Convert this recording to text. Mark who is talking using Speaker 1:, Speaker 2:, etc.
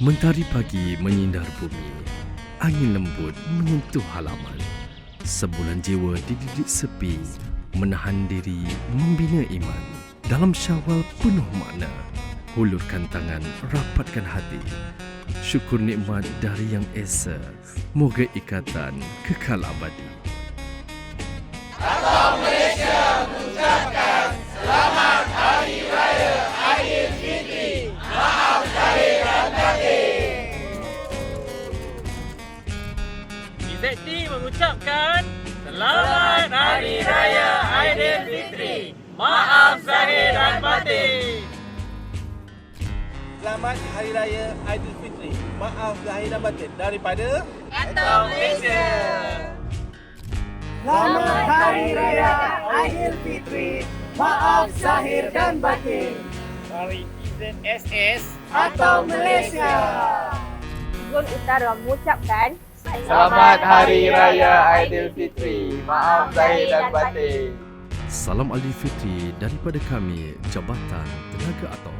Speaker 1: Mentari pagi menyindir bumi, angin lembut menyentuh halaman. Sebulan jiwa dididik sepi, menahan diri, membina iman. Dalam Syawal penuh makna, hulurkan tangan, rapatkan hati. Syukur nikmat dari Yang Esa, moga ikatan kekal abadi.
Speaker 2: Atau Malaysia mengucapkan Selamat Hari Raya Aidilfitri. Maaf lahir dan batin.
Speaker 3: BZT mengucapkan Selamat Hari Raya Aidilfitri. Maaf zahir dan batin.
Speaker 4: Selamat Hari Raya Aidilfitri. Maaf lahir dan batin daripada
Speaker 3: Atau Malaysia.
Speaker 5: Selamat Hari Raya Aidilfitri. Maaf zahir dan batin.
Speaker 3: Dari IZSS
Speaker 5: Atau Malaysia.
Speaker 6: Zon Utara mengucapkan
Speaker 2: Selamat Hari Raya Aidilfitri. Maaf zahir dan batin.
Speaker 1: Salam Aidilfitri daripada kami, Jabatan Tenaga Atau